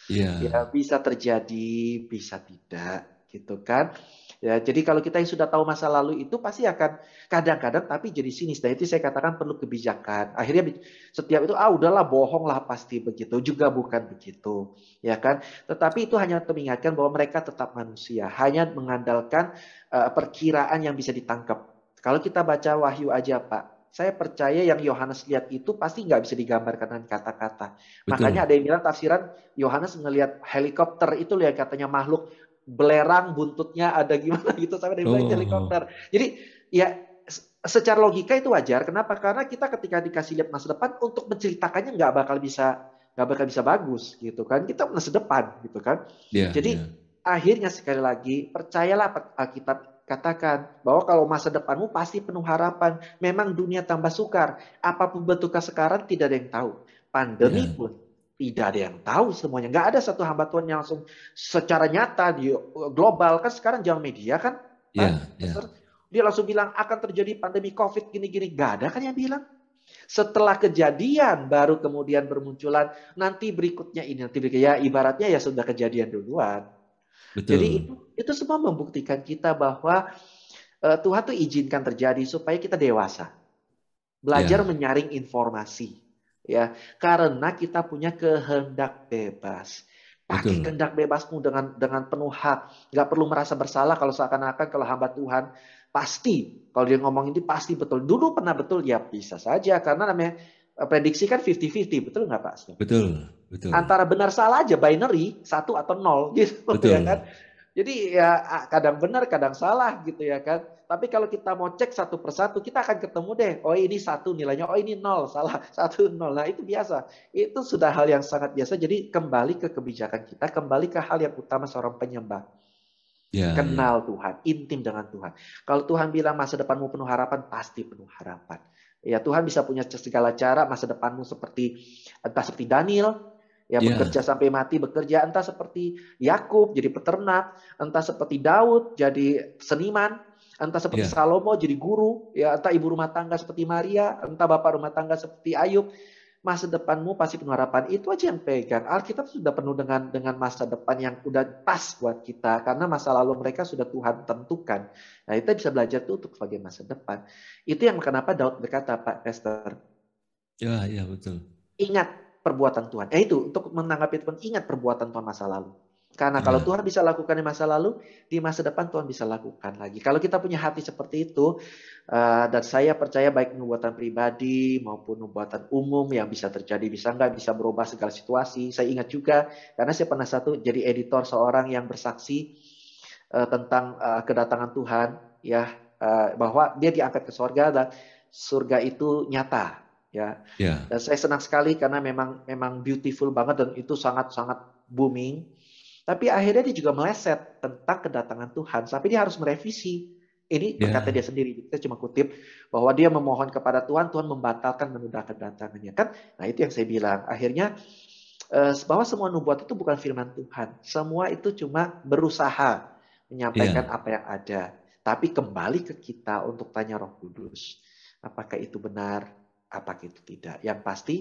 Ya Iya. bisa terjadi, bisa tidak, gitu kan? Ya, jadi kalau kita yang sudah tahu masa lalu itu pasti akan kadang-kadang tapi jadi sinis. Dan itu saya katakan perlu kebijakan. Akhirnya setiap itu udahlah bohong lah pasti begitu. Juga bukan begitu, ya kan? Tetapi itu hanya untuk mengingatkan bahwa mereka tetap manusia, hanya mengandalkan perkiraan yang bisa ditangkap. Kalau kita baca Wahyu aja, Pak, saya percaya yang Yohanes lihat itu pasti nggak bisa digambarkan dengan kata-kata. Makanya Betul. ada yang bilang tafsiran Yohanes ngelihat helikopter itu lihat katanya makhluk belerang buntutnya ada gimana gitu sampai dia bilang itu Oh, helikopter. Jadi ya secara logika itu wajar. Kenapa? Karena kita ketika dikasih lihat masa depan untuk menceritakannya nggak bakal bisa bagus gitu kan. Kita masa depan gitu kan. iya, iya. Jadi akhirnya sekali lagi percayalah Alkitab katakan bahwa kalau masa depanmu pasti penuh harapan. Memang dunia tambah sukar. Apapun bentuknya sekarang tidak ada yang tahu. Pandemi Iya, pun tidak ada yang tahu semuanya. Nggak ada satu hamba Tuhan yang langsung secara nyata di global. Kan sekarang zaman media kan, iya, Pak iya. Esther. Dia langsung bilang akan terjadi pandemi COVID gini-gini. Nggak ada kan yang bilang. Setelah kejadian baru kemudian bermunculan nanti berikutnya ini nanti berikutnya. Ya ibaratnya ya sudah kejadian duluan. Jadi Betul. itu semua membuktikan kita bahwa Tuhan tuh izinkan terjadi supaya kita dewasa. Belajar Iya, menyaring informasi. Ya, karena kita punya kehendak bebas. Pakai betul. kehendak bebasmu dengan penuh hak. Nggak perlu merasa bersalah kalau seakan-akan kalau hamba Tuhan pasti kalau dia ngomong ini pasti betul. Dulu pernah betul ya bisa saja karena namanya prediksi kan 50-50, betul nggak Pak? Betul, betul. Antara benar salah aja binary satu atau nol gitu ya kan. Betul. Jadi ya kadang benar, kadang salah gitu ya kan. Tapi kalau kita mau cek satu persatu, kita akan ketemu deh. Oh ini satu nilainya, oh ini nol, salah satu nol. Nah itu biasa. Itu sudah hal yang sangat biasa. Jadi kembali ke kebijakan kita, kembali ke hal yang utama seorang penyembah. Ya, ya. Kenal Tuhan, intim dengan Tuhan. Kalau Tuhan bilang masa depanmu penuh harapan, pasti penuh harapan. Ya Tuhan bisa punya segala cara masa depanmu seperti entah seperti Daniel, ya bekerja Ya, sampai mati bekerja, entah seperti Yakub jadi peternak, entah seperti Daud jadi seniman, entah seperti ya. Salomo jadi guru, ya entah ibu rumah tangga seperti Maria, entah bapak rumah tangga seperti Ayub. Masa depanmu pasti penuh harapan. Itu aja yang pegang. Alkitab sudah penuh dengan masa depan yang udah pas buat kita. Karena masa lalu mereka sudah Tuhan tentukan. Nah kita bisa belajar tuh untuk sebagai masa depan. Itu yang kenapa Daud berkata, Pak Pastor, Ya, ya, betul. ingat perbuatan Tuhan. Itu untuk menanggapi Tuhan, ingat perbuatan Tuhan masa lalu. Karena kalau Ya, Tuhan bisa lakukan di masa lalu, di masa depan Tuhan bisa lakukan lagi. Kalau kita punya hati seperti itu, dan saya percaya baik nubuatan pribadi maupun nubuatan umum yang bisa terjadi, bisa nggak, bisa berubah segala situasi. Saya ingat juga, karena saya pernah jadi editor seorang yang bersaksi tentang kedatangan Tuhan, ya bahwa dia diangkat ke surga dan surga itu nyata, ya. ya, Dan saya senang sekali karena memang beautiful banget dan itu sangat-sangat booming. Tapi akhirnya dia juga meleset tentang kedatangan Tuhan sampai dia harus merevisi. Ini berkata dia ya, sendiri. Kita cuma kutip bahwa dia memohon kepada Tuhan, Tuhan membatalkan menunda kedatangannya kan. Nah itu yang saya bilang. Akhirnya bahwa semua nubuat itu bukan firman Tuhan. Semua itu cuma berusaha menyampaikan ya, apa yang ada. Tapi kembali ke kita untuk tanya Roh Kudus. Apakah itu benar? Apakah itu tidak? Yang pasti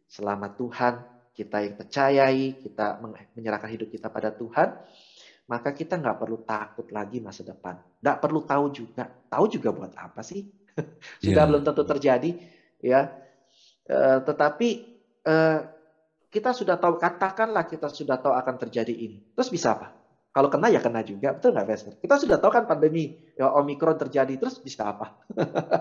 selama Tuhan kita yang percayai, kita menyerahkan hidup kita pada Tuhan, maka kita nggak perlu takut lagi masa depan. Nggak perlu tahu juga. Tahu juga buat apa sih? Sudah belum ya, tentu terjadi. Ya, tetapi eh, kita sudah tahu, katakanlah kita sudah tahu akan terjadi ini. Terus bisa apa? Kalau kena ya kena juga, betul nggak Pastor? Kita sudah tahu kan pandemi ya, Omikron terjadi, terus bisa apa?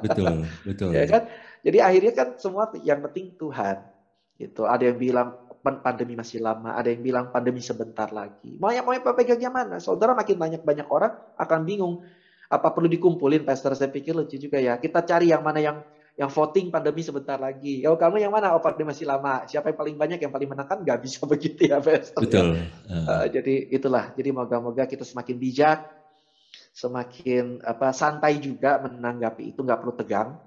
betul, betul. Ya kan? Jadi akhirnya kan semua yang penting Tuhan. Itu ada yang bilang pandemi masih lama, ada yang bilang pandemi sebentar lagi. Mau yang pegangnya mana? Saudara makin banyak orang akan bingung. Apa perlu dikumpulin, Pastor? Saya pikir lucu juga ya. Kita cari yang mana yang voting pandemi sebentar lagi. Oh, kamu yang mana? Oh, pandemi masih lama. Siapa yang paling banyak, yang paling menekan? Nggak bisa begitu ya, Pastor ya. Betul. Jadi itulah. Jadi moga-moga kita semakin bijak, semakin santai juga menanggapi itu, nggak perlu tegang.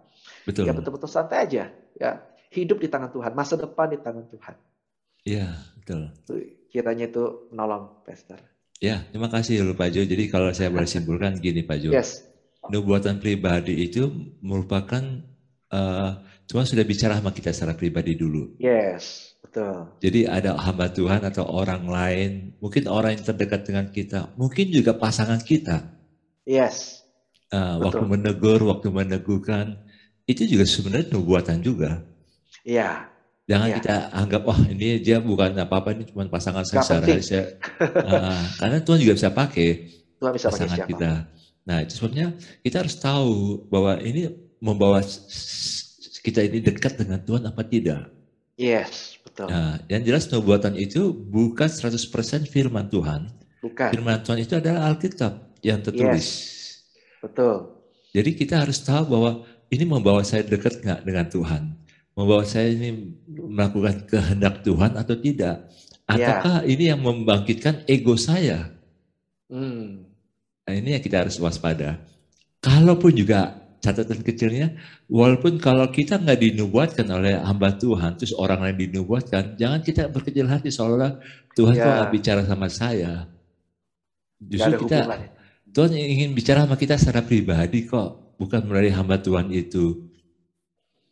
Ya Betul. betul-betul santai aja. Ya, hidup di tangan Tuhan, masa depan di tangan Tuhan. Iya, betul. Kiranya itu menolong, Pastor. Ya, terima kasih loh Pak Jo. Jadi kalau saya boleh simpulkan gini Pak Jo. Yes. Nubuatan pribadi itu merupakan Tuhan sudah bicara sama kita secara pribadi dulu. Yes, betul. Jadi ada hamba Tuhan atau orang lain, mungkin orang yang terdekat dengan kita, mungkin juga pasangan kita. Yes. Waktu menegur, waktu meneguhkan, itu juga sebenarnya nubuatan juga. Iya. Jangan kita anggap, wah ini dia bukan apa-apa, ini cuma pasangan saya sehari-hari. Karena Tuhan juga bisa pakai Tuhan bisa pasangan pakai kita. Nah itu sebabnya kita harus tahu bahwa ini membawa kita ini dekat dengan Tuhan apa tidak. Yes, betul. Nah, yang jelas nubuatan itu bukan 100% firman Tuhan. Bukan. Firman Tuhan itu adalah Alkitab yang tertulis. Yes, betul. Jadi kita harus tahu bahwa ini membawa saya dekat nggak dengan Tuhan. Membawa saya ini melakukan kehendak Tuhan atau tidak. Ataukah ini yang membangkitkan ego saya. Nah ini yang kita harus waspada. Kalaupun juga catatan kecilnya, walaupun kalau kita nggak dinubuatkan oleh hamba Tuhan, terus orang lain dinubuatkan, jangan kita berkecil hati seolah Tuhan kok nggak bicara sama saya. Justru kita, Tuhan ingin bicara sama kita secara pribadi kok, bukan melalui hamba Tuhan itu.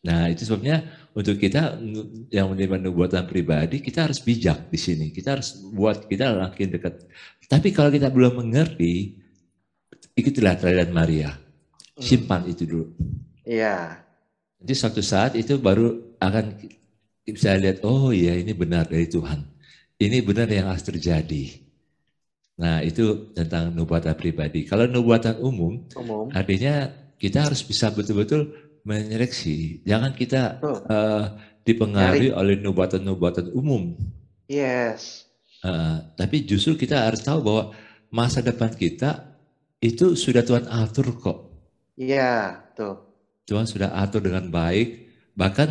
Nah itu sebabnya untuk kita yang menerima nubuatan pribadi, kita harus bijak di sini. Kita harus buat kita makin dekat. Tapi kalau kita belum mengerti, ikutilah teladan Maria. Simpan itu dulu. Iya. Jadi suatu saat itu baru akan bisa lihat, oh iya ini benar dari Tuhan. Ini benar yang harus terjadi. Nah itu tentang nubuatan pribadi. Kalau nubuatan umum, artinya kita harus bisa betul-betul menyeleksi. Jangan kita dipengaruhi oleh nubuatan-nubuatan umum. Yes. Tapi justru kita harus tahu bahwa masa depan kita itu sudah Tuhan atur kok. Iya, betul. Tuhan sudah atur dengan baik. Bahkan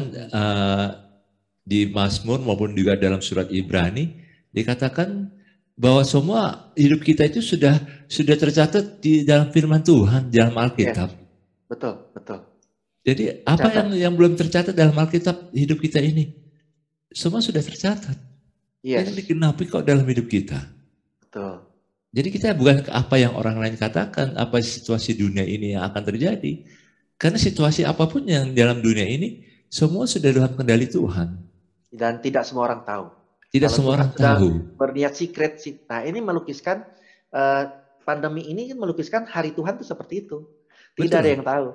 di Mazmur maupun juga dalam surat Ibrani dikatakan bahwa semua hidup kita itu sudah tercatat di dalam firman Tuhan, di dalam Alkitab. Yes. Betul, betul. Jadi apa yang belum tercatat dalam Alkitab hidup kita ini? Semua sudah tercatat. Yes. Yang digenapi kok dalam hidup kita. Betul. Jadi kita bukan apa yang orang lain katakan, apa situasi dunia ini yang akan terjadi. Karena situasi apapun yang dalam dunia ini, semua sudah dalam kendali Tuhan. Dan tidak semua orang tahu. Tidak semua orang tahu. Berniat secret. Nah ini melukiskan, pandemi ini melukiskan hari Tuhan itu seperti itu. Tidak ada yang tahu.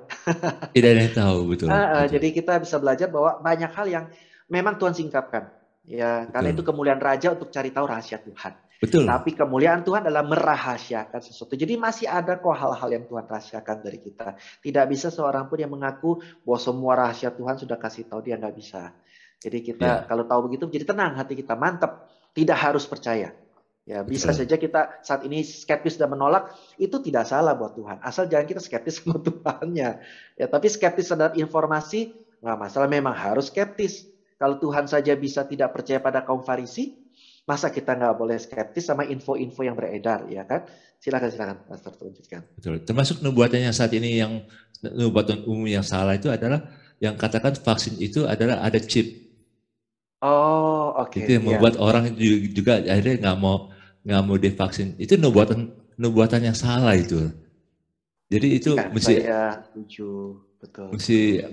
Tidak ada yang tahu, betul. Jadi kita bisa belajar bahwa banyak hal yang memang Tuhan singkapkan. Ya, karena itu kemuliaan Raja untuk cari tahu rahasia Tuhan. Betul. Tapi kemuliaan Tuhan adalah merahasiakan sesuatu. Jadi masih ada kok hal-hal yang Tuhan rahasiakan dari kita. Tidak bisa seorang pun yang mengaku bahwa semua rahasia Tuhan sudah kasih tahu, dia nggak bisa. Jadi kita kalau tahu begitu, jadi tenang hati kita, mantap. Tidak harus percaya. Ya, bisa saja kita saat ini skeptis dan menolak, itu tidak salah buat Tuhan. Asal jangan kita skeptis sama Tuhannya. Ya, tapi skeptis terhadap informasi nggak masalah, memang harus skeptis. Kalau Tuhan saja bisa tidak percaya pada kaum Farisi, masa kita nggak boleh skeptis sama info-info yang beredar, ya kan? Silakan, Pastor, tunjukkan. Betul. Termasuk nubuatan yang saat ini, yang nubuatan umum yang salah itu adalah yang katakan vaksin itu adalah ada chip. Oh, oke. Itu yang membuat orang juga akhirnya nggak mau divaksin. Itu nubuatan yang salah itu. Jadi itu saya setuju. Betul.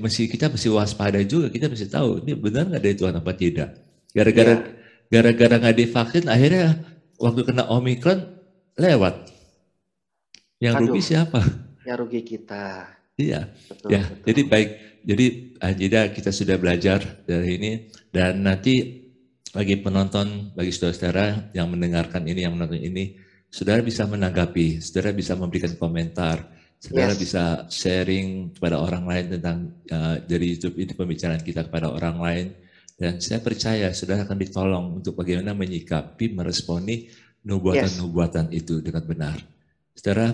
Kita mesti waspada juga, kita mesti tahu ini benar nggak dari Tuhan apa tidak. Gara-gara nggak divaksin, akhirnya waktu kena Omikron lewat. Yang rugi siapa? Yang rugi kita. Iya. Betul. Jadi baik. Jadi kita sudah belajar dari ini, dan nanti bagi penonton, bagi saudara-saudara yang mendengarkan ini, yang menonton ini, saudara bisa menanggapi, saudara bisa memberikan komentar. Saudara bisa sharing kepada orang lain tentang dari YouTube ini pembicaraan kita kepada orang lain, dan saya percaya saudara akan ditolong untuk bagaimana menyikapi, meresponi nubuatan-nubuatan itu dengan benar. Saudara,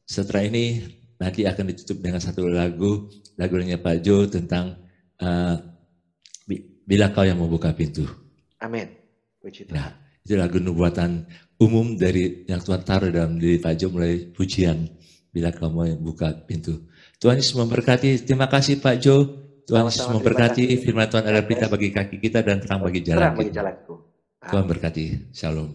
setelah ini nanti akan ditutup dengan satu lagunya Pak Jo tentang Bila Kau Yang Membuka Pintu. Amin. Puji Tuhan. Nah, itu lagu nubuatan umum dari yang Tuhan taruh dalam diri Pak Jo melalui pujian Bila Kau Mau Buka Pintu. Tuhan Yesus memberkati. Terima kasih Pak Jo. Tuhan Yesus memberkati. Firman Tuhan adalah pelita bagi kaki kita dan terang bagi jalan kita. Tuhan berkati. Shalom.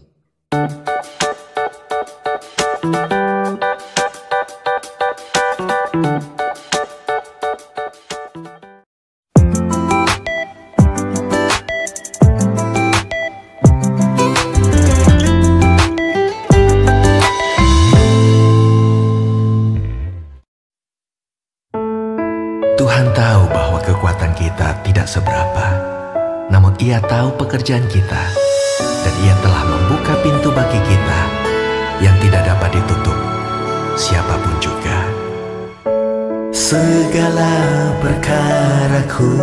Tuhan tahu bahwa kekuatan kita tidak seberapa, namun Ia tahu pekerjaan kita, dan Ia telah membuka pintu bagi kita yang tidak dapat ditutup, siapapun juga. Segala perkaraku,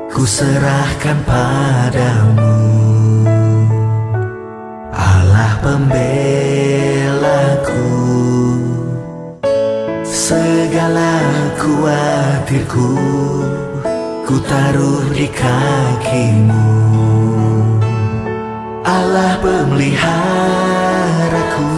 ku serahkan padamu, Allah pembelaku. Segala khawatirku, ku taruh di kakimu, Allah pemeliharaku.